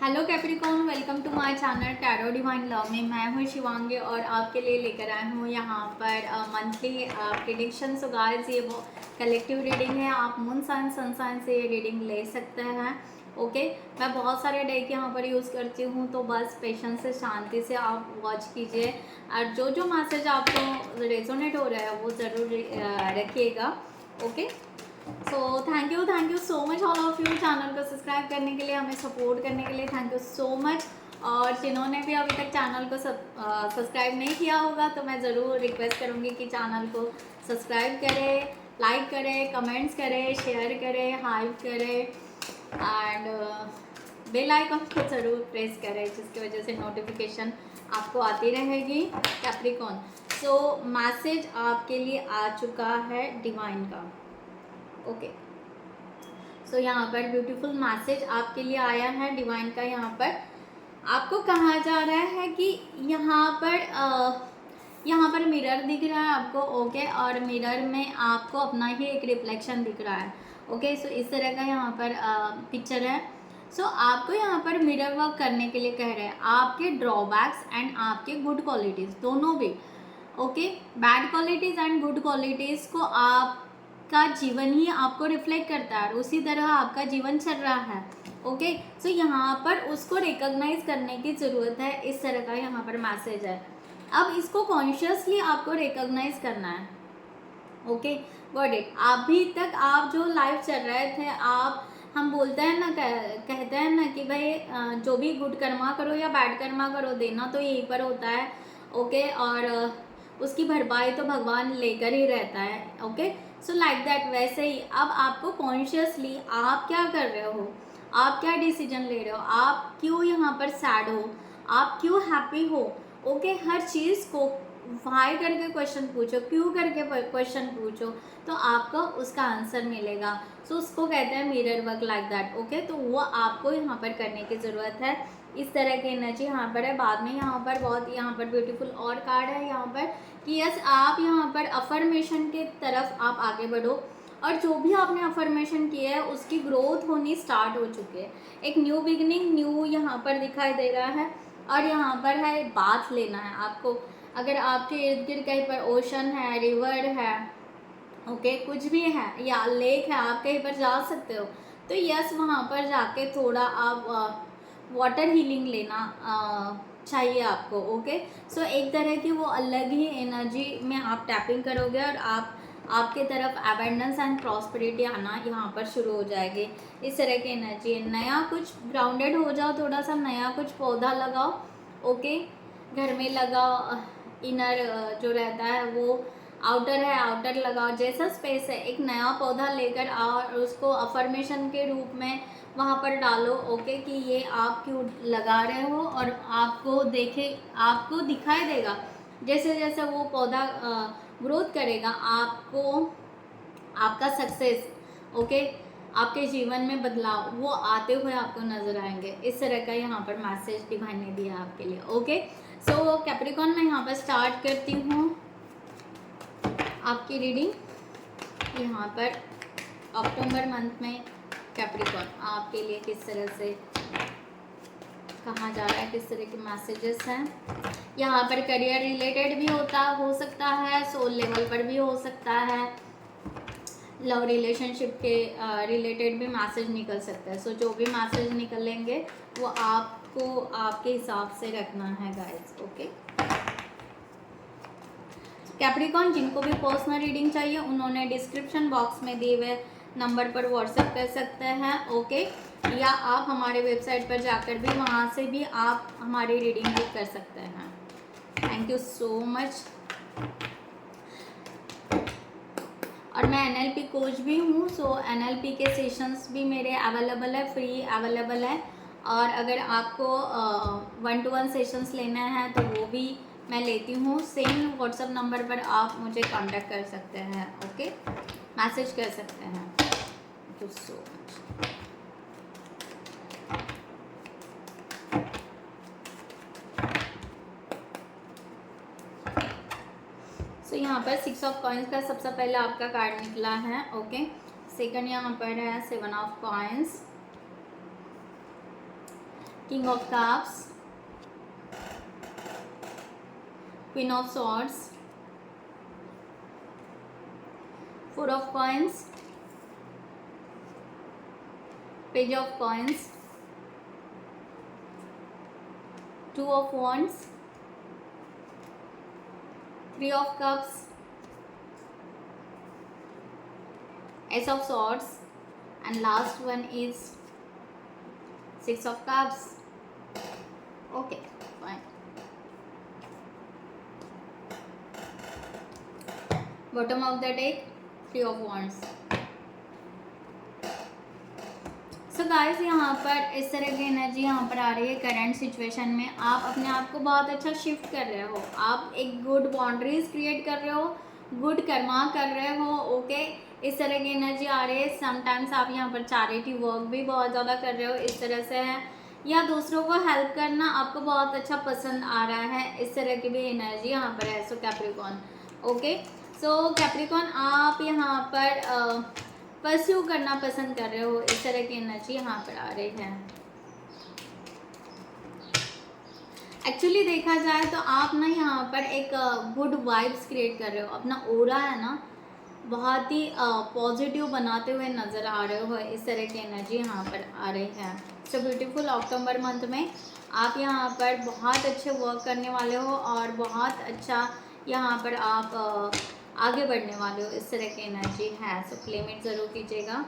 Hello Capricorn, welcome to my channel tarot divine love में। मैं हूँ शिवांगी और आपके लिए लेकर आई हूँ यहाँ पर मंथली प्रिडिक्शन। सो गाइस, ये वो कलेक्टिव रीडिंग है। आप मून साइन सन साइन से ये रीडिंग ले सकते हैं। ओके, मैं बहुत सारे डेक यहाँ पर यूज़ करती हूँ, तो बस पेशेंस से, शांति से आप वॉच कीजिए और जो जो मैसेज आपको रेजोनेट हो रहा है वो ज़रूर रखिएगा। Okay, so thank you so much all of you channel को सब्सक्राइब करने के लिए, हमें सपोर्ट करने के लिए थैंक यू सो मच। और जिन्होंने भी अभी तक चैनल को सब्सक्राइब नहीं किया होगा तो मैं ज़रूर रिक्वेस्ट करूँगी कि चैनल को सब्सक्राइब करें, लाइक करें, कमेंट्स करें, शेयर करें, हाइप करें एंड बेल आइकन को ज़रूर प्रेस करें, जिसकी वजह से नोटिफिकेशन आपको आती रहेगी। कैप्रिकॉर्न, सो मैसेज आपके लिए आ चुका है डिवाइन का। ओके, सो यहाँ पर ब्यूटीफुल मैसेज आपके लिए आया है डिवाइन का। यहाँ पर आपको कहा जा रहा है कि यहाँ पर मिरर दिख रहा है आपको। ओके, और मिरर में आपको अपना ही एक रिफ्लेक्शन दिख रहा है। ओके, सो इस तरह का यहाँ पर पिक्चर है। सो आपको यहाँ पर मिरर वर्क करने के लिए कह रहे हैं। आपके ड्रॉबैक्स एंड आपके गुड क्वालिटीज़ दोनों भी, okay, bad qualities and good qualities को आपका जीवन ही आपको रिफ्लेक्ट करता है और उसी तरह आपका जीवन चल रहा है। ओके, सो यहाँ पर उसको रिकॉग्नाइज करने की ज़रूरत है। इस तरह का यहाँ पर मैसेज है। अब इसको कॉन्शियसली आपको रिकॉग्नाइज करना है। Okay, got it. अभी तक आप जो लाइफ चल रहे थे, आप हम बोलते हैं ना, कहते हैं ना कि भाई जो भी गुड कर्मा करो या बैड कर्मा करो, देना तो यहीं पर होता है। ओके, और उसकी भरपाई तो भगवान लेकर ही रहता है। ओके, सो लाइक दैट, वैसे ही अब आपको कॉन्शियसली आप क्या कर रहे हो, आप क्या डिसीजन ले रहे हो, आप क्यों यहाँ पर सैड हो, आप क्यों हैप्पी हो। ओके, हर चीज़ को वाई करके क्वेश्चन पूछो, क्यों करके क्वेश्चन पूछो, तो आपको उसका आंसर मिलेगा। सो उसको कहते हैं mirror work like that. Okay, तो वो आपको यहाँ पर करने की ज़रूरत है। इस तरह की एनर्जी यहाँ पर है। बाद में यहाँ पर बहुत यहाँ पर ब्यूटीफुल और कार्ड है यहाँ पर कि यस, आप यहाँ पर अफर्मेशन के तरफ आप आगे बढ़ो और जो भी आपने अफर्मेशन किया है उसकी ग्रोथ होनी स्टार्ट हो चुकी है। एक न्यू बिगनिंग, न्यू यहाँ पर दिखाई दे रहा है। और यहाँ पर है बाथ लेना है आपको। अगर आपके इर्द गिर्द कहीं पर ओशन है, रिवर है, ओके, कुछ भी है या लेक है, आप कहीं पर जा सकते हो, तो यस, वहाँ पर जाके थोड़ा आप वाटर हीलिंग लेना चाहिए आपको। ओके, सो एक तरह की वो अलग ही एनर्जी में आप टैपिंग करोगे और आपके तरफ अबेंडेंस एंड प्रॉस्पेरिटी आना यहाँ पर शुरू हो जाएगी। इस तरह की एनर्जी है। नया कुछ ग्राउंडेड हो जाओ, थोड़ा सा नया कुछ पौधा लगाओ। ओके, घर में लगाओ। इनर जो रहता है वो आउटर है, आउटर लगाओ। जैसा स्पेस है, एक नया पौधा लेकर आओ और उसको अफर्मेशन के रूप में वहाँ पर डालो। ओके, कि ये आप क्यों लगा रहे हो और आपको आपको दिखाई देगा जैसे जैसे वो पौधा ग्रोथ करेगा, आपको आपका सक्सेस, ओके, आपके जीवन में बदलाव वो आते हुए आपको नजर आएंगे। इस तरह का यहाँ पर मैसेज डिवाइन ने दिया आपके लिए। ओके, सो कैप्रिकॉर्न, मैं यहाँ पर स्टार्ट करती हूँ आपकी रीडिंग। यहाँ पर अक्टूबर मंथ में कैप्रिकॉर्न आपके लिए किस तरह से कहा जा रहा है, किस तरह के मैसेजेस हैं। यहाँ पर करियर रिलेटेड भी हो सकता है, सोल लेवल पर भी हो सकता है, लव रिलेशनशिप के रिलेटेड भी मैसेज निकल सकता है। सो जो भी मैसेज निकलेंगे वो आपको आपके हिसाब से रखना है गाइस। ओके, कैप्रिकॉर्न, जिनको भी पर्सनल रीडिंग चाहिए उन्होंने डिस्क्रिप्शन बॉक्स में दिए हुए नंबर पर व्हाट्सएप कर सकते हैं। ओके, या आप हमारे वेबसाइट पर जाकर भी वहाँ से भी आप हमारी रीडिंग बुक कर सकते हैं। Thank you so much. और मैं एनएलपी कोच भी हूँ। सो एनएलपी के सेशंस भी मेरे अवेलेबल है, फ्री अवेलेबल है। और अगर आपको 1-to-1 सेशंस लेना है तो वो भी मैं लेती हूँ। सेम व्हाट्सएप नंबर पर आप मुझे कांटेक्ट कर सकते हैं। ओके, मैसेज कर सकते हैं। Thank you so much. So यहाँ पर 6 ऑफ कॉइन्स का सबसे पहले आपका कार्ड निकला है। ओके, सेकंड यहाँ पर है 7 of coins, King of Cups, Queen of Swords, Four of Coins, Page of Coins, Two of Wands, Three of Cups, Ace of Swords, and last one is Six of Cups. Okay, fine. Bottom of the deck, Three of Wands. So guys यहाँ पर इस तरह की energy यहाँ पर आ रही है। करंट सिचुएशन में आप अपने आप को बहुत अच्छा शिफ्ट कर रहे हो, आप एक गुड बाउंड्रीज क्रिएट कर रहे हो, गुड कर्मा कर रहे हो। ओके, इस तरह की एनर्जी आ रही है। समटाइम्स आप यहाँ पर चैरिटी वर्क भी बहुत ज़्यादा कर रहे हो, इस तरह से है, या दूसरों को हेल्प करना आपको बहुत अच्छा पसंद आ रहा है, इस तरह की भी एनर्जी यहाँ पर है। सो कैप्रिकॉर्न, ओके, सो कैप्रिकॉर्न आप यहाँ पर परस्यू करना पसंद कर रहे हो, इस तरह की एनर्जी यहाँ पर आ रही है। एक्चुअली देखा जाए तो आप ना यहाँ पर एक गुड वाइब्स क्रिएट कर रहे हो, अपना ओरा है ना बहुत ही पॉजिटिव बनाते हुए नज़र आ रहे हो, इस तरह की एनर्जी यहाँ पर आ रही है। सो ब्यूटीफुल, अक्टूबर मंथ में आप यहाँ पर बहुत अच्छे वर्क करने वाले हो और बहुत अच्छा यहाँ पर आप आगे बढ़ने वाले हो, इस तरह की एनर्जी है। सो प्लेमेट ज़रूर कीजिएगा।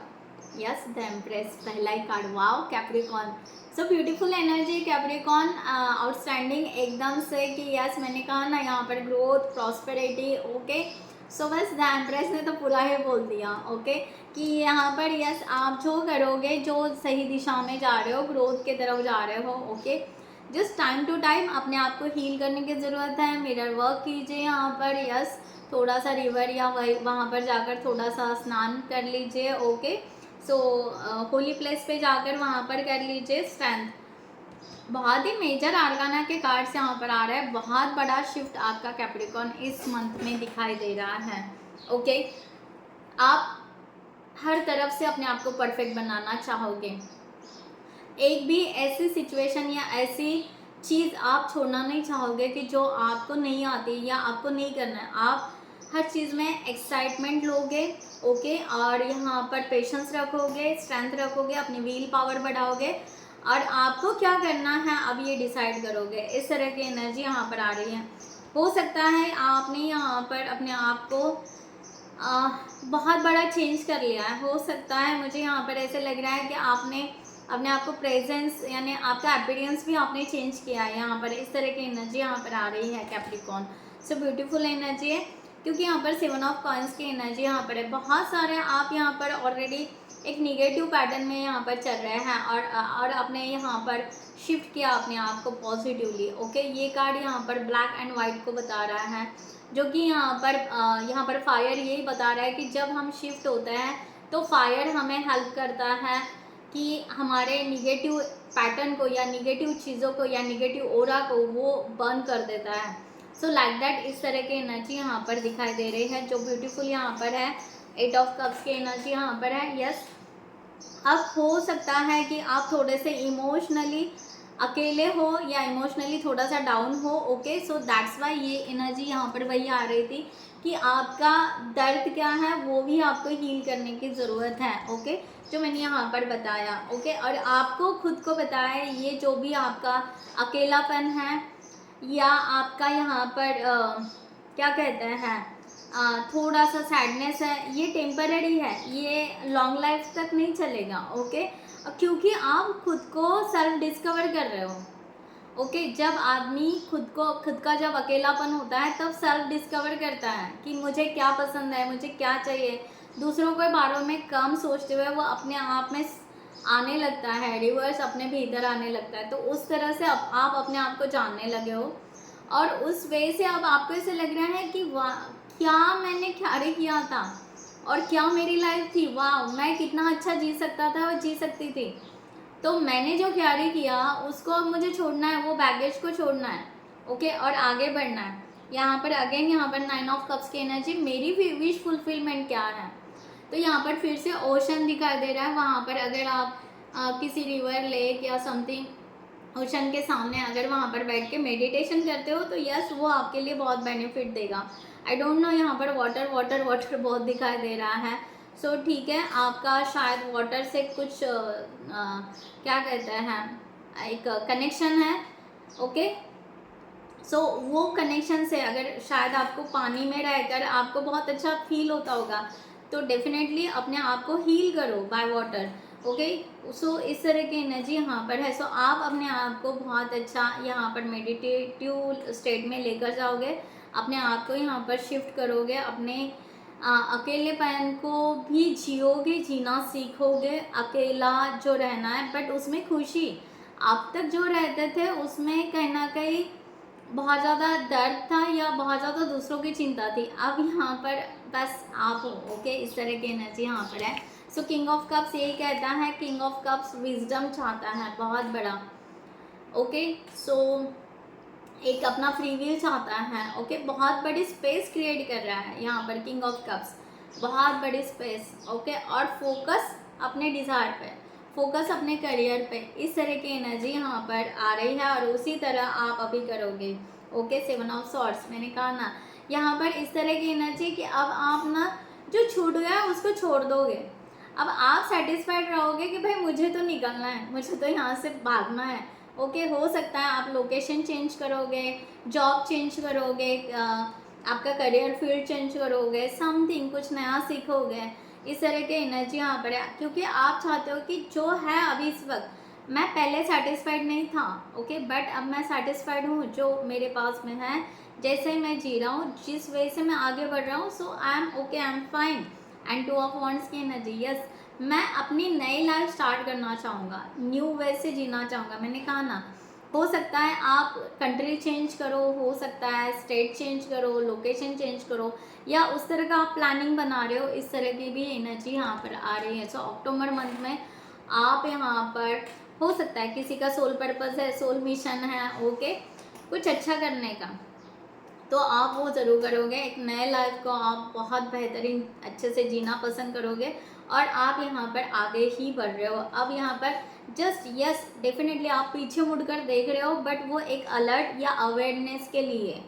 यस, द एम्प्रेस, पहला ही card, wow Capricorn, so beautiful energy Capricorn, outstanding एकदम से कि यस, मैंने कहा ना यहाँ पर ग्रोथ, प्रॉस्पेरिटी। ओके, सो बस द एम्प्रेस ने तो पूरा ही बोल दिया। ओके, कि यहाँ पर यस, आप जो करोगे, जो सही दिशा में जा रहे हो, ग्रोथ की तरफ जा रहे हो। Okay, just time to time अपने आप को हील करने की ज़रूरत है। मिरर वर्क कीजिए यहाँ पर। यस, थोड़ा सा रिवर या वहाँ पर जाकर थोड़ा सा स्नान कर लीजिए। ओके, सो होली प्लेस पे जाकर वहाँ पर कर लीजिए स्ट्रेंथ। बहुत ही मेजर आर्काना के कार्ड्स यहाँ पर आ रहे हैं। बहुत बड़ा शिफ्ट आपका कैप्रिकॉर्न इस मंथ में दिखाई दे रहा है। ओके, आप हर तरफ से अपने आप को परफेक्ट बनाना चाहोगे। एक भी ऐसी सिचुएशन या ऐसी चीज़ आप छोड़ना नहीं चाहोगे कि जो आपको नहीं आती या आपको नहीं करना है। आप हर चीज़ में एक्साइटमेंट लोगे। ओके, और यहाँ पर पेशेंस रखोगे, स्ट्रेंथ रखोगे, अपनी विल पावर बढ़ाओगे और आपको क्या करना है अब ये डिसाइड करोगे। इस तरह की एनर्जी यहाँ पर आ रही है। हो सकता है आपने यहाँ पर अपने आप को बहुत बड़ा चेंज कर लिया है। हो सकता है, मुझे यहाँ पर ऐसे लग रहा है कि आपने अपने आप को प्रेजेंस यानी आपका अपीयरेंस भी आपने चेंज किया है। यहाँ पर इस तरह की एनर्जी यहाँ पर आ रही है कैप्रिकॉर्न। सो ब्यूटीफुल एनर्जी है, क्योंकि यहाँ पर 7 ऑफ कॉइंस की एनर्जी यहाँ पर है। बहुत सारे आप यहाँ पर ऑलरेडी एक निगेटिव पैटर्न में यहाँ पर चल रहे हैं और आपने यहाँ पर शिफ्ट किया अपने आप को पॉजिटिवली। ओके, ये कार्ड यहाँ पर ब्लैक एंड वाइट को बता रहा है, जो कि यहाँ पर फायर यही बता रहा है कि जब हम शिफ्ट होते हैं तो फायर हमें हेल्प करता है कि हमारे निगेटिव पैटर्न को या निगेटिव चीज़ों को या निगेटिव ओरा को वो बर्न कर देता है। सो लाइक दैट, इस तरह की एनर्जी यहाँ पर दिखाई दे रही है, जो ब्यूटीफुल यहाँ पर है। 8 ऑफ कप्स की एनर्जी यहाँ पर है। यस, अब हो सकता है कि आप थोड़े से इमोशनली अकेले हो या इमोशनली थोड़ा सा डाउन हो। ओके, सो दैट्स वाई ये एनर्जी यहाँ पर वही आ रही थी कि आपका दर्द क्या है वो भी आपको हील करने की ज़रूरत है। ओके, जो मैंने यहाँ पर बताया। ओके, और आपको खुद को बताया ये जो भी आपका अकेलापन है या आपका यहाँ पर क्या कहते हैं थोड़ा सा सैडनेस है, ये टेम्पररी है, ये लॉन्ग लाइफ तक नहीं चलेगा। ओके, क्योंकि आप खुद को सेल्फ डिस्कवर कर रहे हो। ओके, जब आदमी खुद का जब अकेलापन होता है तब सेल्फ डिस्कवर करता है कि मुझे क्या पसंद है, मुझे क्या चाहिए। दूसरों के बारे में कम सोचते हुए वो अपने आप में आने लगता है, रिवर्स अपने भीतर आने लगता है। तो उस तरह से आप अपने आप को जानने लगे हो और उस वे से अब आपको ऐसे लग रहा है कि वाह, क्या मैंने क्यारे किया था और क्या मेरी लाइफ थी, वाह मैं कितना अच्छा जी सकता था और जी सकती थी। तो मैंने जो क्यारे किया उसको अब मुझे छोड़ना है, वो बैगेज को छोड़ना है। ओके, और आगे बढ़ना है। यहाँ पर अगेन यहाँ पर 9 ऑफ कप्स की एनर्जी, मेरी विश फुलफिलमेंट क्या है। तो यहाँ पर फिर से ओशन दिखाई दे रहा है। वहाँ पर अगर आप किसी रिवर, लेक या समथिंग ओशन के सामने अगर वहाँ पर बैठ के मेडिटेशन करते हो तो यस वो आपके लिए बहुत बेनिफिट देगा। आई डोंट नो, यहाँ पर वाटर वाटर वाटर बहुत दिखाई दे रहा है। सो ठीक है, आपका शायद वाटर से कुछ क्या कहते हैं, एक कनेक्शन है। ओके, सो वो कनेक्शन से अगर शायद आपको पानी में रहकर आपको बहुत अच्छा फील होता होगा, तो डेफिनेटली अपने आप को हील करो बाय वाटर। ओके, सो इस तरह की एनर्जी यहाँ पर है। सो आप अपने आप को बहुत अच्छा यहाँ पर मेडिटेटिव स्टेट में लेकर जाओगे, अपने आप को यहाँ पर शिफ्ट करोगे, अपने अकेलेपन को भी जियोगे, जीना सीखोगे, अकेला जो रहना है बट उसमें खुशी। अब तक जो रहते थे उसमें कहीं ना कहीं बहुत ज़्यादा दर्द था या बहुत ज़्यादा दूसरों की चिंता थी, अब यहाँ पर बस आप हो। ओके, इस तरह की एनर्जी यहाँ पर है। सो किंग ऑफ कप्स यही कहता है, किंग ऑफ कप्स विजडम चाहता है बहुत बड़ा। ओके, सो एक अपना फ्री विल चाहता है। ओके, बहुत बड़ी स्पेस क्रिएट कर रहा है यहाँ पर किंग ऑफ कप्स, बहुत बड़ी स्पेस। ओके, और फोकस अपने डिज़ायर पे, फोकस अपने करियर पे, इस तरह की एनर्जी यहाँ पर आ रही है और उसी तरह आप अभी करोगे। ओके, 7 ऑफ सॉर्ड्स मैंने कहा ना, यहाँ पर इस तरह की एनर्जी कि अब आप ना जो छूट गया उसको छोड़ दोगे। अब आप सेटिस्फाइड रहोगे कि भाई मुझे तो निकलना है, मुझे तो यहाँ से भागना है। ओके, हो सकता है आप लोकेशन चेंज करोगे, जॉब चेंज करोगे, आपका करियर फील्ड चेंज करोगे, समथिंग कुछ नया सीखोगे, इस तरह की एनर्जी यहाँ पर है। क्योंकि आप चाहते हो कि जो है अभी इस वक्त, मैं पहले सेटिस्फाइड नहीं था, ओके, बट अब मैं सेटिस्फाइड हूँ जो मेरे पास में है, जैसे मैं जी रहा हूँ, जिस वे से मैं आगे बढ़ रहा हूँ। So I am okay, I am fine. And 2 of wands की एनर्जी, यस, मैं अपनी नई लाइफ स्टार्ट करना चाहूँगा, न्यू वे से जीना चाहूँगा। मैंने कहा ना, हो सकता है आप कंट्री चेंज करो, हो सकता है स्टेट चेंज करो, लोकेशन चेंज करो, या उस तरह का आप प्लानिंग बना रहे हो, इस तरह की भी एनर्जी यहाँ पर आ रही है। सो अक्टूबर मंथ में आप यहाँ पर, हो सकता है किसी का सोल पर्पस है, सोल मिशन है, ओके, कुछ अच्छा करने का, तो आप वो ज़रूर करोगे। एक नए लाइफ को आप बहुत बेहतरीन अच्छे से जीना पसंद करोगे और आप यहाँ पर आगे ही बढ़ रहे हो। अब यहाँ पर जस्ट यस, डेफिनेटली आप पीछे मुड़कर देख रहे हो, बट वो एक अलर्ट या अवेयरनेस के लिए।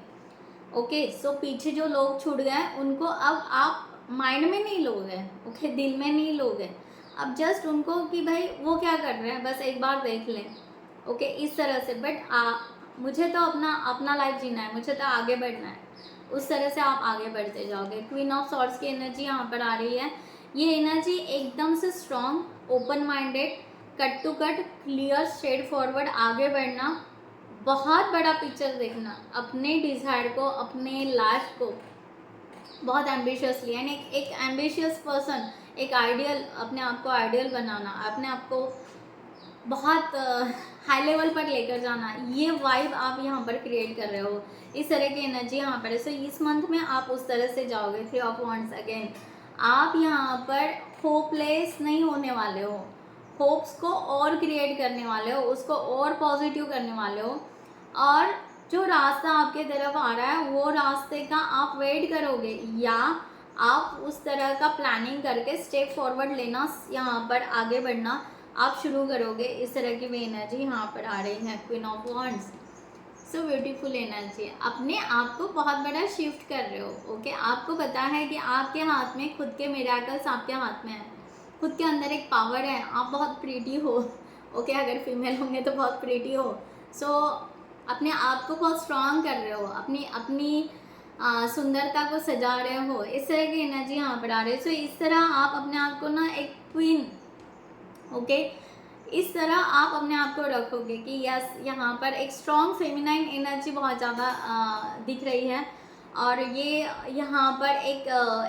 ओके, सो पीछे जो लोग छूट गए उनको अब आप माइंड में नहीं लोगे, ओके, दिल में नहीं लोगे, अब जस्ट उनको कि भाई वो क्या कर रहे हैं बस एक बार देख लें। ओके, इस तरह से, बट मुझे तो अपना लाइफ जीना है, मुझे तो आगे बढ़ना है, उस तरह से आप आगे बढ़ते जाओगे। क्वीन ऑफ सॉर्ड्स की एनर्जी यहाँ पर आ रही है। ये एनर्जी एकदम से strong, open minded, cut to cut, clear, straightforward, आगे बढ़ना, बहुत बड़ा पिक्चर देखना, अपने डिज़ायर को, अपने लाइफ को बहुत एम्बिशियसली, यानी एक एम्बिशियस पर्सन, एक आइडियल, अपने आप को आइडियल बनाना, अपने आप को बहुत हाई लेवल पर लेकर जाना, ये वाइब आप यहाँ पर क्रिएट कर रहे हो, इस तरह की एनर्जी यहाँ पर है। सो इस मंथ में आप उस तरह से जाओगे। 3 ऑफ वॉन्ड्स अगेन, आप यहाँ पर होपलेस नहीं होने वाले हो, होप्स को और क्रिएट करने वाले हो, उसको और पॉजिटिव करने वाले हो, और जो रास्ता आपके तरफ आ रहा है वो रास्ते का आप वेट करोगे, या आप उस तरह का प्लानिंग करके स्टेप फॉरवर्ड लेना, यहाँ पर आगे बढ़ना आप शुरू करोगे। इस तरह की भी एनर्जी यहाँ पर आ रही है। Queen of wands, so beautiful energy, अपने आप को बहुत बड़ा शिफ्ट कर रहे हो। ओके, आपको पता है कि आपके हाथ में खुद के मिरेकल्स आपके हाथ में है, खुद के अंदर एक पावर है, आप बहुत प्रीटी हो। ओके, अगर फीमेल होंगे तो बहुत प्रीटी हो। सो अपने आप को बहुत स्ट्रांग कर रहे हो, अपनी सुंदरता को सजा रहे हो, इस तरह की एनर्जी यहाँ पर आ रही है। सो इस तरह आप अपने आप को ना एक क्वीन, ओके, इस तरह आप अपने आप को रखोगे कि यस, यहाँ पर एक स्ट्रॉन्ग फेमिनाइन एनर्जी बहुत ज़्यादा दिख रही है, और ये यहाँ पर एक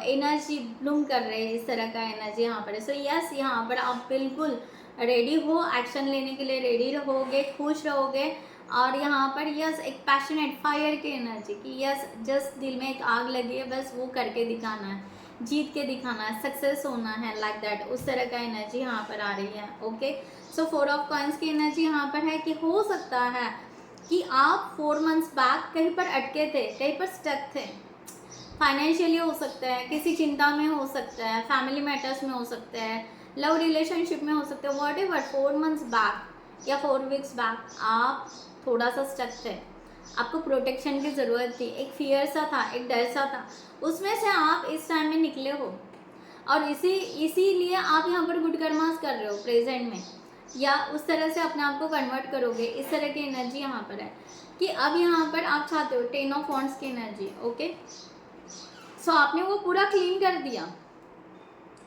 एनर्जी ब्लूम कर रही है, इस तरह का एनर्जी यहाँ पर है। सो यस, यहाँ पर आप बिल्कुल रेडी हो, एक्शन लेने के लिए रेडी रहोगे, खुश रहोगे, और यहाँ पर यस एक पैशनेट फायर की एनर्जी कि यस, जस्ट दिल में एक आग लगी है, बस वो करके दिखाना है, जीत के दिखाना है, सक्सेस होना है, लाइक दैट, उस तरह का एनर्जी यहाँ पर आ रही है। ओके, सो 4 ऑफ कॉइंस की एनर्जी यहाँ पर है कि हो सकता है कि आप 4 मंथ्स बैक कहीं पर अटके थे, कहीं पर स्टक थे, फाइनेंशियली हो सकता है, किसी चिंता में हो सकता है, फैमिली मैटर्स में हो सकता है, लव रिलेशनशिप में हो सकता है, वॉट एवर, 4 मंथ्स बैक या 4 वीक्स बैक आप थोड़ा सा स्टक थे, आपको प्रोटेक्शन की ज़रूरत थी, एक फियर सा था, एक डर सा था, उसमें से आप इस टाइम में निकले हो और इसीलिए आप यहाँ पर गुड कर्मास कर रहे हो प्रेजेंट में, या उस तरह से अपने आप को कन्वर्ट करोगे। इस तरह की एनर्जी यहाँ पर है कि अब यहाँ पर आप चाहते हो 10 ऑफ वॉन्ड्स की एनर्जी। ओके, सो आपने वो पूरा क्लीन कर दिया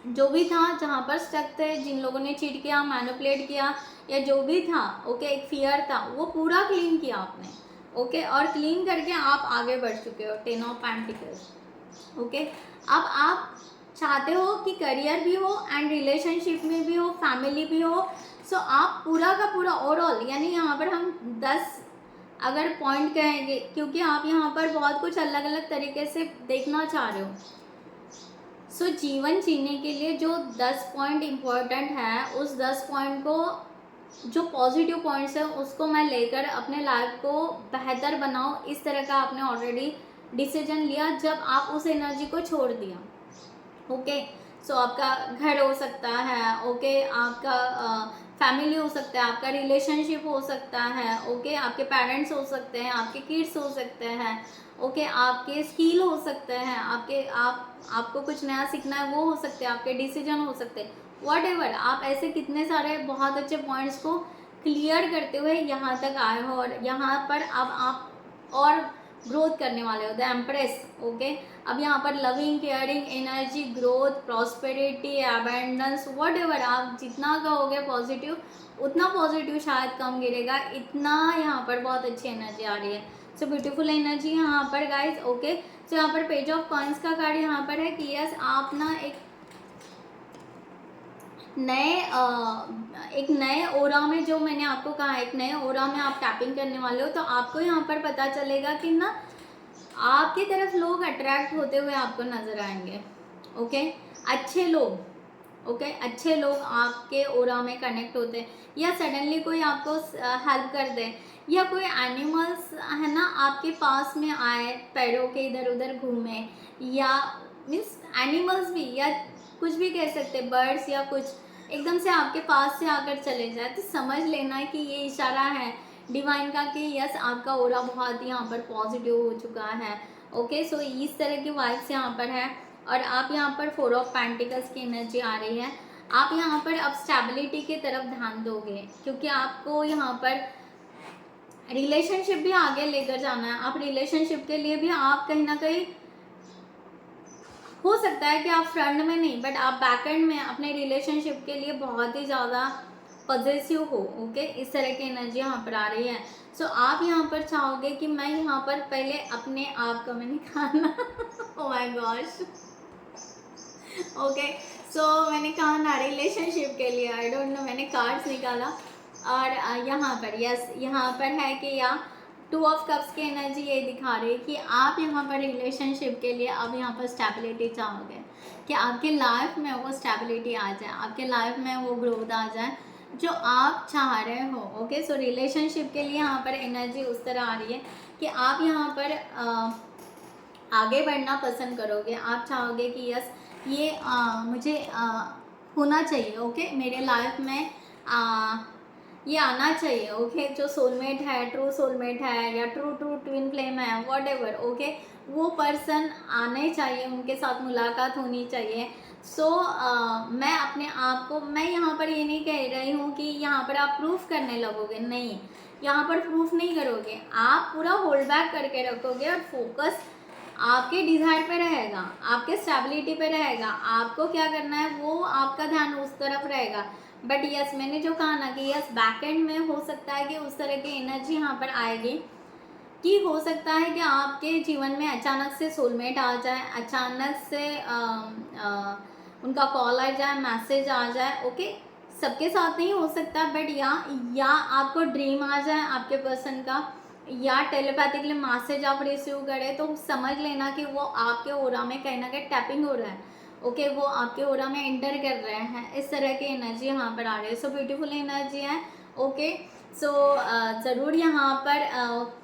जो भी था, जहाँ पर स्टक थे, जिन लोगों ने चीट किया, मैनिपुलेट किया या जो भी था। ओके, एक फियर था, वो पूरा क्लीन किया आपने। ओके, और क्लीन करके आप आगे बढ़ चुके हो, 10 ऑफ पेंटिकल्स। ओके, अब आप चाहते हो कि करियर भी हो एंड रिलेशनशिप में भी हो, फैमिली भी हो। सो आप पूरा का पूरा ओवरऑल, यानी यहाँ पर हम 10 अगर पॉइंट कहेंगे, क्योंकि आप यहाँ पर बहुत कुछ अलग अलग तरीके से देखना चाह रहे हो। सो जीवन जीने के लिए जो 10 पॉइंट इम्पोर्टेंट है, उस 10 पॉइंट को, जो पॉजिटिव पॉइंट्स है, उसको मैं लेकर अपने लाइफ को बेहतर बनाऊँ, इस तरह का आपने ऑलरेडी डिसीजन लिया जब आप उस एनर्जी को छोड़ दिया। ओके, सो आपका घर हो सकता है, ओके, आपका फैमिली हो सकता है, आपका रिलेशनशिप हो सकता है, ओके, आपके पेरेंट्स हो सकते हैं, आपके किड्स हो सकते हैं, ओके, आपके स्किल हो सकते हैं, आपको कुछ नया सीखना है वो हो सकते हैं, आपके डिसीजन हो सकते हैं, व्हाटएवर। आप ऐसे कितने सारे बहुत अच्छे पॉइंट्स को क्लियर करते हुए यहाँ तक आए हो और यहाँ पर अब आप और ग्रोथ करने वाले हो, द एम्प्रेस। ओके, अब यहाँ पर loving, caring energy, growth, prosperity, abundance, whatever आप जितना कहोगे पॉजिटिव, उतना पॉजिटिव शायद कम गिरेगा, इतना यहाँ पर बहुत अच्छी एनर्जी आ रही है। सो ब्यूटीफुल एनर्जी यहाँ पर गाइज। ओके, सो यहाँ पर पेज ऑफ कॉइंस का कार्ड यहाँ पर है कि यस, आप ना एक नए ओरा में, जो मैंने आपको कहा, एक नए ओरा में आप टैपिंग करने वाले हो, तो आपको यहाँ पर पता चलेगा कि ना आपकी तरफ लोग अट्रैक्ट होते हुए आपको नजर आएंगे। ओके, अच्छे लोग, ओके, अच्छे लोग आपके ओरा में कनेक्ट होते हैं, या सडनली कोई आपको हेल्प कर दे, या कोई एनिमल्स है ना आपके पास में आए, पैरों के इधर उधर घूमे, या मीन्स एनिमल्स भी, या कुछ भी कह सकते, बर्ड्स या कुछ एकदम से आपके पास से आकर चले जाए, तो समझ लेना कि ये इशारा है डिवाइन का कि यस, आपका ओरा बहुत ही यहाँ पर पॉजिटिव हो चुका है। ओके, सो इस तरह की वाइब्स यहाँ पर है। और आप यहाँ पर 4 ऑफ पेंटिकल्स की एनर्जी आ रही है। आप यहाँ पर अब स्टेबिलिटी की तरफ ध्यान दोगे, क्योंकि आपको यहाँ पर रिलेशनशिप भी आगे लेकर जाना है। आप रिलेशनशिप के लिए भी आप कहीं ना कहीं, हो सकता है कि आप फ्रंट में नहीं, बट आप बैक एंड में अपने रिलेशनशिप के लिए बहुत ही ज़्यादा पॉजिटिव हो। ओके, इस तरह की एनर्जी यहाँ पर आ रही है। सो आप यहाँ पर चाहोगे कि मैं यहाँ पर पहले अपने आप को, मैंने कहा ना ओह माय गॉश, ओके, सो मैंने कहा ना रिलेशनशिप के लिए, आई डोंट नो, मैंने कार्ड्स निकाला और यहाँ पर यस, यहाँ पर है कि या 2 ऑफ कप्स की एनर्जी ये दिखा रही है कि आप यहाँ पर रिलेशनशिप के लिए अब यहाँ पर स्टेबिलिटी चाहोगे, कि आपके लाइफ में वो स्टेबिलिटी आ जाए, आपके लाइफ में वो ग्रोथ आ जाए जो आप चाह रहे हो। ओके, सो रिलेशनशिप के लिए यहाँ पर एनर्जी उस तरह आ रही है कि आप यहाँ पर आगे बढ़ना पसंद करोगे। आप चाहोगे कि यस, ये मुझे होना चाहिए। ओके, मेरे लाइफ में ये आना चाहिए। ओके, जो सोलमेट है, ट्रू सोलमेट है, या ट्रू ट्विन फ्लेम है, व्हाटएवर, ओके, वो पर्सन आने चाहिए, उनके साथ मुलाकात होनी चाहिए। सो मैं अपने आप को, मैं यहाँ पर ये नहीं कह रही हूँ कि यहाँ पर आप प्रूफ करने लगोगे, नहीं, यहाँ पर प्रूफ नहीं करोगे, आप पूरा होल्ड बैक करके रखोगे और फोकस आपके डिज़ायर पे रहेगा, आपके स्टेबिलिटी पे रहेगा, आपको क्या करना है वो आपका ध्यान उस तरफ रहेगा। बट यस, मैंने जो कहा ना कि यस, बैक एंड में हो सकता है कि उस तरह की एनर्जी यहाँ पर आएगी कि हो सकता है कि आपके जीवन में अचानक से सोलमेट आ जाए, अचानक से उनका कॉल आ जाए, मैसेज आ जाए। ओके, सबके साथ नहीं हो सकता, बट या आपको ड्रीम आ जाए आपके पर्सन का, या टेलीपैथिकली मैसेज आप रिसीव करें, तो समझ लेना कि वो आपके ओरा में कहीं ना कहीं टैपिंग हो रहा है। ओके, वो आपके ओरा में एंटर कर रहे हैं, इस तरह की एनर्जी यहाँ पर आ रही है। सो ब्यूटीफुल एनर्जी है। ओके, सो ज़रूर यहाँ पर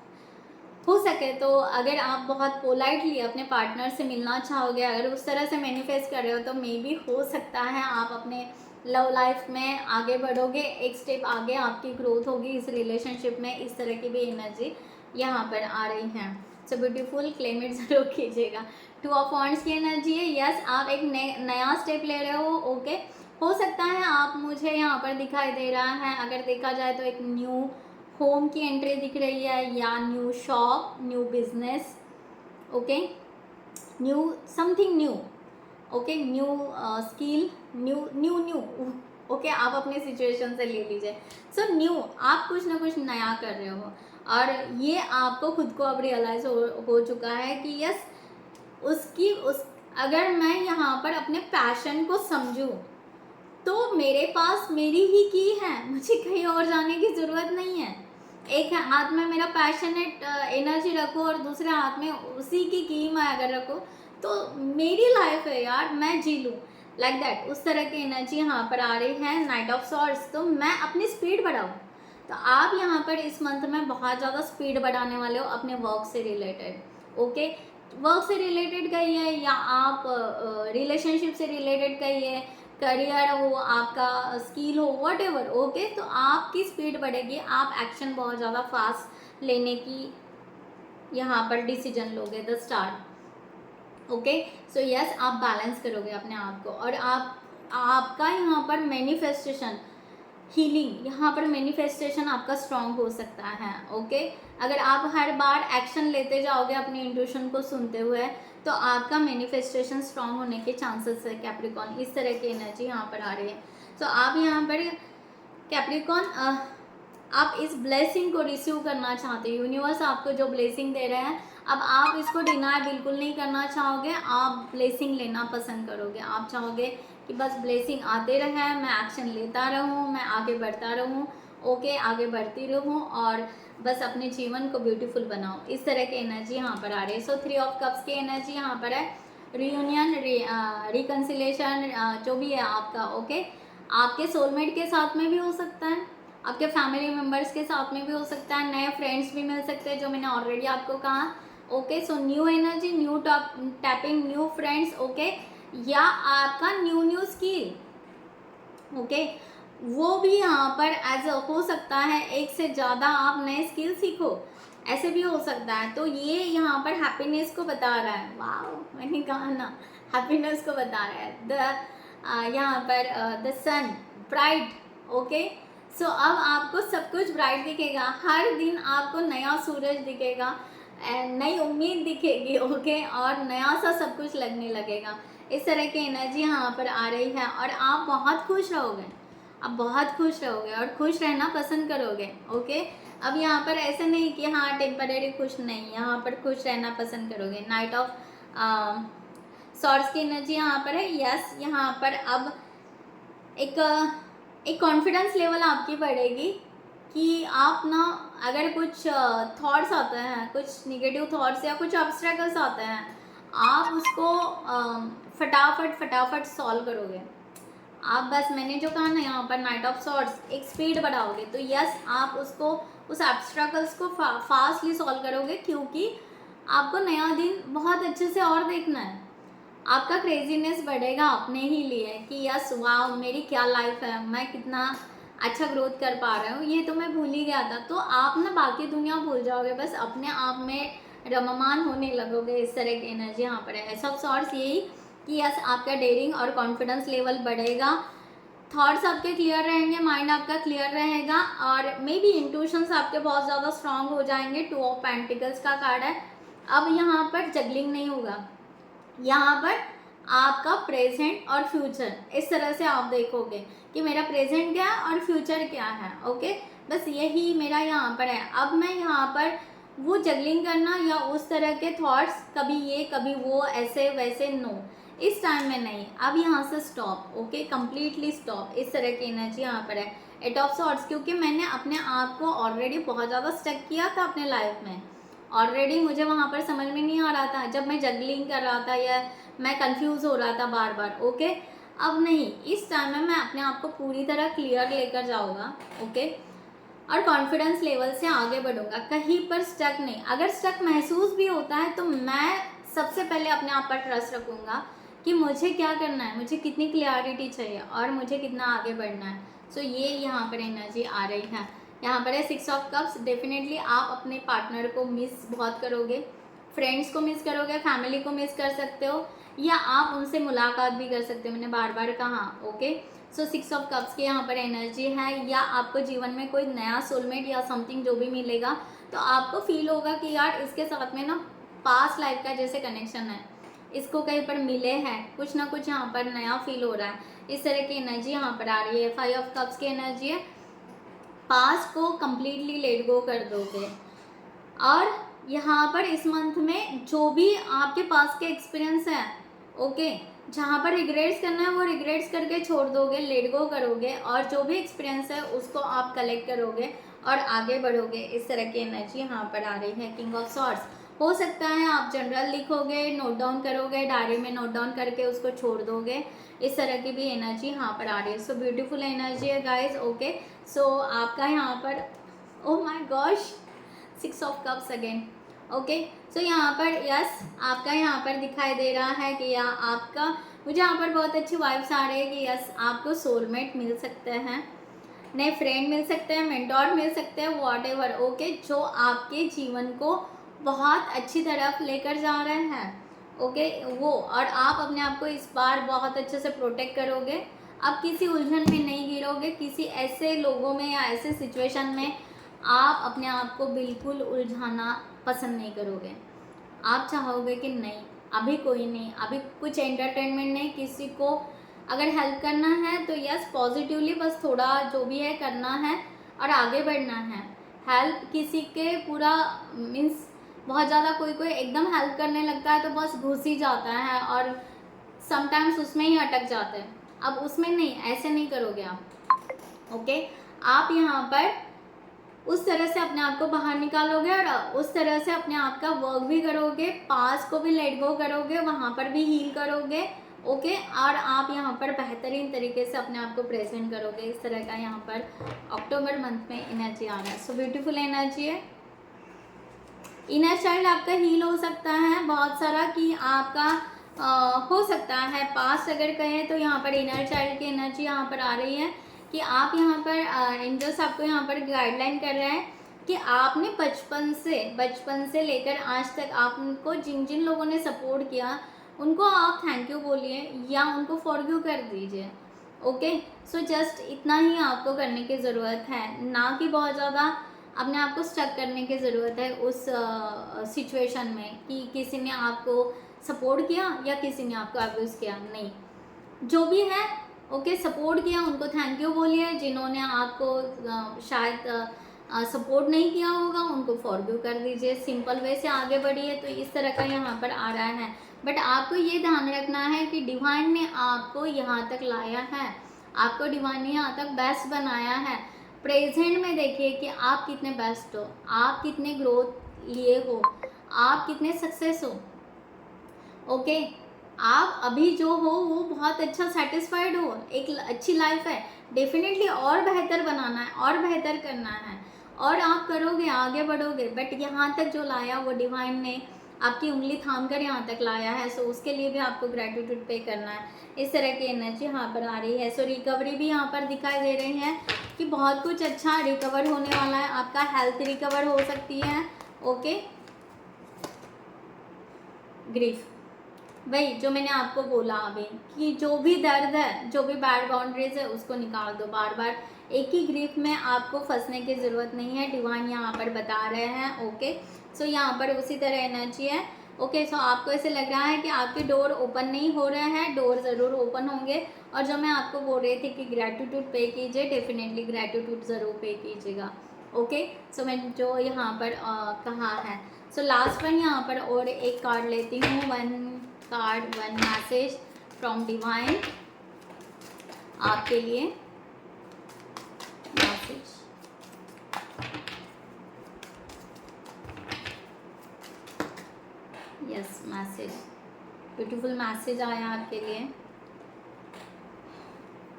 हो सके तो अगर आप बहुत पोलाइटली अपने पार्टनर से मिलना चाहोगे, अगर उस तरह से मैनिफेस्ट कर रहे हो, तो मे बी हो सकता है आप अपने लव लाइफ में आगे बढ़ोगे, एक स्टेप आगे आपकी ग्रोथ होगी इस रिलेशनशिप में। इस तरह की भी एनर्जी यहाँ पर आ रही है। सो ब्यूटीफुल, क्लेम इट जरूर कीजिएगा। 2 ऑफ वांड्स की एनर्जी है। यस, आप एक नया स्टेप ले रहे हो। ओके, हो सकता है आप, मुझे यहाँ पर दिखाई दे रहा है, अगर देखा जाए तो एक न्यू होम की एंट्री दिख रही है, या new shop, new business, okay, new something new, okay, new skill, new new new, okay, आप अपने सिचुएशन से ले लीजिए। सो न्यू, आप कुछ ना कुछ नया कर रहे हो, और ये आपको खुद को अब रियलाइज हो चुका है कि यस, अगर मैं यहाँ पर अपने पैशन को समझूं तो मेरे पास मेरी ही की है, मुझे कहीं और जाने की ज़रूरत नहीं है। एक हाथ में मेरा पैशनेट एनर्जी रखो और दूसरे हाथ में उसी की मैं अगर रखूँ तो मेरी लाइफ है यार, मैं जी लूँ, लाइक दैट। उस तरह की एनर्जी यहाँ पर आ रही है, नाइट ऑफ सॉर्ड्स। तो मैं अपनी स्पीड बढ़ाऊँ, तो आप यहाँ पर इस मंथ में बहुत ज़्यादा स्पीड बढ़ाने वाले हो अपने वर्क से रिलेटेड। ओके, वर्क से रिलेटेड कहिए या आप रिलेशनशिप से रिलेटेड कहिए, करियर हो, आपका स्किल हो, वट एवर। ओके, तो आपकी स्पीड बढ़ेगी, आप एक्शन बहुत ज़्यादा फास्ट लेने की यहाँ पर डिसीजन लोगे, the start. Okay, so yes, आप बैलेंस करोगे अपने आप को, और आपका यहाँ पर मैनिफेस्टेशन, हीलिंग, यहाँ पर मैनिफेस्टेशन आपका स्ट्रांग हो सकता है। ओके, अगर आप हर बार एक्शन लेते जाओगे अपनी इंट्यूशन को सुनते हुए, तो आपका मैनिफेस्टेशन स्ट्रांग होने के चांसेस है कैप्रिकॉन। इस तरह की एनर्जी यहाँ पर आ रही है। तो आप यहाँ पर कैप्रिकॉन, आप इस ब्लेसिंग को रिसीव करना चाहते हो, यूनिवर्स आपको जो ब्लेसिंग दे रहे हैं, अब आप इसको डिनाई बिल्कुल नहीं करना चाहोगे, आप ब्लेसिंग लेना पसंद करोगे। आप चाहोगे कि बस ब्लेसिंग आते रहे, मैं एक्शन लेता रहूँ, मैं आगे बढ़ता रहूँ, ओके, आगे बढ़ती रहूँ, और बस अपने जीवन को ब्यूटीफुल बनाओ। इस तरह की एनर्जी यहाँ पर आ रही है। सो 3 ऑफ कप्स की एनर्जी यहाँ पर है, रियूनियन, रिकन्सिलेशन, जो भी है आपका। ओके, आपके सोलमेट के साथ में भी हो सकता है, आपके फैमिली मेम्बर्स के साथ में भी हो सकता है, नए फ्रेंड्स भी मिल सकते हैं, जो मैंने ऑलरेडी आपको कहा। Okay, so new energy, new tapping, new friends, okay, या आपका न्यू स्किल, ओके, वो भी यहाँ पर एज हो सकता है, एक से ज़्यादा आप नए स्किल सीखो, ऐसे भी हो सकता है। तो ये यहाँ पर हैप्पीनेस को बता रहा है। वाह, मैंने कहा ना, हैप्पीनेस को बता रहा है। यहाँ पर द सन ब्राइट, ओके, सो अब आपको सब कुछ ब्राइट दिखेगा, हर दिन आपको नया सूरज दिखेगा, नई उम्मीद दिखेगी, ओके, और नया सा सब कुछ लगने लगेगा। इस तरह की एनर्जी यहाँ पर आ रही है, और आप बहुत खुश रहोगे, आप बहुत खुश रहोगे और खुश रहना पसंद करोगे। ओके, अब यहाँ पर ऐसे नहीं कि हाँ टेम्परेरी खुश नहीं, यहाँ पर खुश रहना पसंद करोगे। नाइट ऑफ सॉर्ड्स की एनर्जी यहाँ पर है। यस, यहाँ पर अब एक कॉन्फिडेंस लेवल आपकी बढ़ेगी कि आप ना, अगर कुछ थॉट्स आते हैं, कुछ निगेटिव थॉट्स या कुछ ऑब्स्टेकल्स आते हैं, आप उसको फटाफट सॉल्व करोगे। आप बस, मैंने जो कहा ना यहाँ पर नाइट ऑफ सॉर्ड्स, एक स्पीड बढ़ाओगे, तो यस, आप उसको, उस ऑब्स्टेकल्स को फास्टली सॉल्व करोगे, क्योंकि आपको नया दिन बहुत अच्छे से और देखना है। आपका क्रेजीनेस बढ़ेगा अपने ही लिए कि यस, वाह, मेरी क्या लाइफ है, मैं कितना अच्छा ग्रोथ कर पा रहा हूँ, ये तो मैं भूल ही गया था। तो आप ना बाकी दुनिया भूल जाओगे, बस अपने आप में रममान होने लगोगे। इस तरह की एनर्जी यहाँ पर है। एस ऑफ सॉर्ड्स यही कि यस, आपका डेयरिंग और कॉन्फिडेंस लेवल बढ़ेगा, थॉट्स आपके क्लियर रहेंगे, माइंड आपका क्लियर रहेगा, और मे बी इंट्यूशंस आपके बहुत ज़्यादा स्ट्रांग हो जाएंगे। 2 ऑफ पेंटिकल्स का कार्ड है। अब यहाँ पर जगलिंग नहीं होगा, यहाँ पर आपका प्रेजेंट और फ्यूचर, इस तरह से आप देखोगे कि मेरा प्रेजेंट क्या है और फ्यूचर क्या है। ओके, बस यही मेरा यहाँ पर है। अब मैं यहाँ पर वो जगलिंग करना या उस तरह के थॉट्स, कभी ये कभी वो, ऐसे वैसे, नो, इस टाइम में नहीं। अब यहाँ से स्टॉप, ओके, कम्प्लीटली स्टॉप। इस तरह की एनर्जी यहाँ पर है। 8 ऑफ सॉर्ड्स, क्योंकि मैंने अपने आप को ऑलरेडी बहुत ज़्यादा स्टक किया था अपने लाइफ में, ऑलरेडी मुझे वहाँ पर समझ में नहीं आ रहा था जब मैं जगलिंग कर रहा था, या मैं कंफ्यूज हो रहा था बार बार। ओके, अब नहीं, इस टाइम में मैं अपने आप को पूरी तरह क्लियर लेकर जाऊँगा। ओके, और कॉन्फिडेंस लेवल से आगे बढ़ूँगा, कहीं पर स्टक नहीं। अगर स्टक महसूस भी होता है तो मैं सबसे पहले अपने आप पर ट्रस्ट रखूँगा कि मुझे क्या करना है, मुझे कितनी क्लियरिटी चाहिए और मुझे कितना आगे बढ़ना है। सो ये यहाँ पर एनर्जी आ रही है। यहाँ पर है 6 ऑफ कप्स। डेफिनेटली आप अपने पार्टनर को मिस बहुत करोगे, फ्रेंड्स को मिस करोगे, फैमिली को मिस कर सकते हो, या आप उनसे मुलाकात भी कर सकते हो, मैंने बार बार कहा। ओके, सो 6 ऑफ कप्स की यहाँ पर एनर्जी है। या आपको जीवन में कोई नया सोलमेट या समथिंग जो भी मिलेगा तो आपको फील होगा कि यार इसके साथ में ना पास्ट लाइफ का जैसे कनेक्शन है, इसको कहीं पर मिले हैं, कुछ ना कुछ यहाँ पर नया फील हो रहा है। इस तरह की एनर्जी यहाँ पर आ रही है। 5 ऑफ कप्स की एनर्जी है, पास्ट को कम्प्लीटली लेट गो कर दोगे। और यहाँ पर इस मंथ में जो भी आपके पास के एक्सपीरियंस है, ओके, जहाँ पर रिग्रेट्स करना है वो रिग्रेट्स करके छोड़ दोगे, लेट गो करोगे, और जो भी एक्सपीरियंस है उसको आप कलेक्ट करोगे और आगे बढ़ोगे। इस तरह की एनर्जी यहाँ पर आ रही है। किंग ऑफ सॉर्ड्स, हो सकता है आप जनरल लिखोगे, नोट डाउन करोगे, डायरी में नोट डाउन करके उसको छोड़ दोगे। इस तरह की भी एनर्जी यहाँ पर आ रही है। सो ब्यूटीफुल एनर्जी है गाइज। ओके, सो आपका यहाँ पर, oh my gosh, 6 of cups again. Okay, so यहाँ पर यस, आपका यहाँ पर दिखाई दे रहा है कि या आपका, मुझे यहाँ पर बहुत अच्छी वाइब्स आ रही है कि यस आपको सोलमेट मिल सकते हैं, नए फ्रेंड मिल सकते हैं, मेंटोर मिल सकते हैं, व्हाटएवर। ओके, जो आपके जीवन को बहुत अच्छी तरफ लेकर जा रहे हैं। ओके, वो, और आप अपने आप को इस बार बहुत अच्छे से प्रोटेक्ट करोगे। आप किसी उलझन में नहीं गिरोगे, किसी ऐसे लोगों में या ऐसे सिचुएशन में आप अपने आप को बिल्कुल उलझाना पसंद नहीं करोगे। आप चाहोगे कि नहीं, अभी कोई नहीं, अभी कुछ एंटरटेनमेंट नहीं, किसी को अगर हेल्प करना है तो यस पॉजिटिवली बस थोड़ा जो भी है करना है और आगे बढ़ना है। हेल्प किसी के पूरा मीन्स बहुत ज़्यादा कोई एकदम हेल्प करने लगता है तो बस घुस ही जाता है और समटाइम्स उसमें ही अटक जाते हैं। अब उसमें नहीं, ऐसे नहीं करोगे आप। ओके, आप यहाँ पर उस तरह से अपने आप को बाहर निकालोगे और उस तरह से अपने आप का वर्क भी करोगे, पास को भी लेट गो करोगे, वहाँ पर भी हील करोगे। ओके, और आप यहाँ पर बेहतरीन तरीके से अपने आप को प्रेजेंट करोगे। इस तरह का यहाँ पर अक्टूबर मंथ में एनर्जी आ रहा है। सो ब्यूटीफुल एनर्जी है। इनर चाइल्ड आपका हील हो सकता है बहुत सारा, कि आपका हो सकता है पास्ट अगर कहें तो यहाँ पर इनर चाइल्ड की एनर्जी यहाँ पर आ रही है कि आप यहाँ पर एंजल्स आपको यहाँ पर गाइडलाइन कर रहे हैं कि आपने बचपन से लेकर आज तक आपको जिन जिन लोगों ने सपोर्ट किया उनको आप थैंक यू बोलिए या उनको फॉरगिव कर दीजिए। ओके, सो जस्ट इतना ही आपको करने की ज़रूरत है, ना कि बहुत ज़्यादा अपने आप को स्टक करने की ज़रूरत है उस सिचुएशन में कि किसी ने आपको सपोर्ट किया या किसी ने आपको अब्यूज़ किया। नहीं, जो भी है ओके, सपोर्ट किया उनको थैंक यू बोलिए, जिन्होंने आपको शायद सपोर्ट नहीं किया होगा उनको फॉरगिव कर दीजिए, सिंपल वे से आगे बढ़िए। तो इस तरह का यहाँ पर आ रहा है। बट आपको ये ध्यान रखना है कि डिवाइन ने आपको यहाँ तक लाया है, आपको डिवाइन ने यहाँ तक बेस्ट बनाया है। प्रेजेंट में देखिए कि आप कितने बेस्ट हो, आप कितने ग्रोथ लिए हो, आप कितने सक्सेस हो। ओके, आप अभी जो हो वो बहुत अच्छा सेटिस्फाइड हो, एक अच्छी लाइफ है। डेफिनेटली और बेहतर बनाना है और बेहतर करना है और आप करोगे, आगे बढ़ोगे। बट यहाँ तक जो लाया वो डिवाइन ने आपकी उंगली थाम कर यहाँ तक लाया है। सो उसके लिए भी आपको ग्रेटिट्यूड पे करना है। इस तरह की एनर्जी यहाँ पर आ रही है। सो रिकवरी भी यहाँ पर दिखाई दे रही है कि बहुत कुछ अच्छा रिकवर होने वाला है। आपका हेल्थ रिकवर हो सकती है। ओके, ग्रीफ, वही जो मैंने आपको बोला अभी कि जो भी दर्द है, जो भी बैड बाउंड्रीज है उसको निकाल दो। बार बार एक ही ग्रीफ में आपको फंसने की ज़रूरत नहीं है, डिवाइन यहाँ पर बता रहे हैं। ओके, सो यहाँ पर उसी तरह एनर्जी है। ओके, सो आपको ऐसे लग रहा है कि आपके डोर ओपन नहीं हो रहे हैं, डोर ज़रूर ओपन होंगे। और जो मैं आपको बोल रही थी कि ग्रैटिट्यूड पे कीजिए, डेफिनेटली ग्रैटिट्यूड ज़रूर पे कीजिएगा। ओके, सो मैं जो यहाँ पर कहा है। सो लास्ट वन यहाँ पर और एक कार्ड लेती हूँ, वन मैसेज फ्रॉम डिवाइन आपके लिए। Message, yes message, beautiful message आया आपके लिए।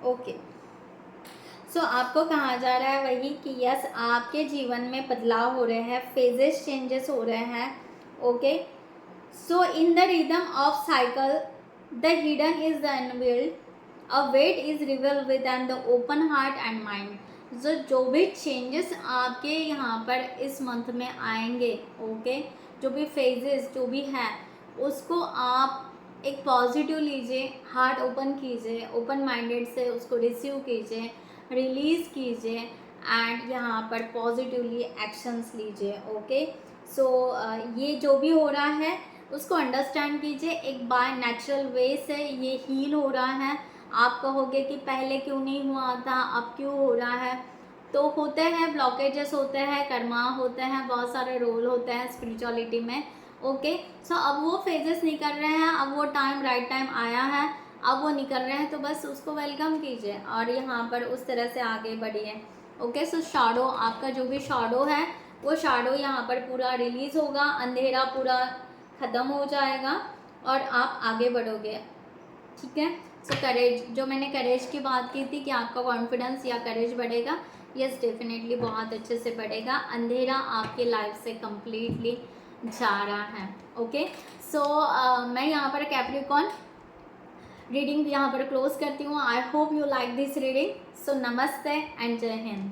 ओके, सो आपको कहा जा रहा है वही कि यस आपके जीवन में बदलाव हो रहे हैं, फेजेस चेंजेस हो रहे हैं। Okay, so in the rhythm of cycle the hidden is the unveiled, a weight is reveal with and the open heart and mind. जो भी चेंजेस आपके यहाँ पर इस मंथ में आएंगे, ओके, जो भी फेजेस जो भी है उसको आप एक पॉजिटिव लीजिए, हार्ट ओपन कीजिए, ओपन माइंडेड से उसको रिसीव कीजिए, रिलीज़ कीजिए एंड यहाँ पर पॉजिटिवली एक्शंस लीजिए। ओके, सो ये जो भी हो रहा है उसको अंडरस्टैंड कीजिए, एक बाय नेचुरल वे से ये हील हो रहा है। आप कहोगे कि पहले क्यों नहीं हुआ था, अब क्यों हो रहा है, तो होते हैं ब्लॉकेजेस, होते हैं कर्मा, होते हैं बहुत सारे रोल होते हैं स्पिरिचुअलिटी में। ओके, सो अब वो फेजेस निकल रहे हैं, अब वो टाइम राइट टाइम आया है, अब वो निकल रहे हैं, तो बस उसको वेलकम कीजिए और यहाँ पर उस तरह से आगे बढ़िए। ओके, सो शैडो, आपका जो भी शैडो है वो शैडो यहाँ पर पूरा रिलीज होगा, अंधेरा पूरा ख़त्म हो जाएगा और आप आगे बढ़ोगे। ठीक है, सो करेज, जो मैंने करेज की बात की थी कि आपका कॉन्फिडेंस या करेज बढ़ेगा, यस डेफिनेटली बहुत अच्छे से बढ़ेगा। अंधेरा आपके लाइफ से कंप्लीटली जा रहा है। ओके, सो मैं यहाँ पर कैप्रिकॉर्न रीडिंग यहाँ पर क्लोज करती हूँ। I hope you like this reading. So नमस्ते एंड जय हिंद।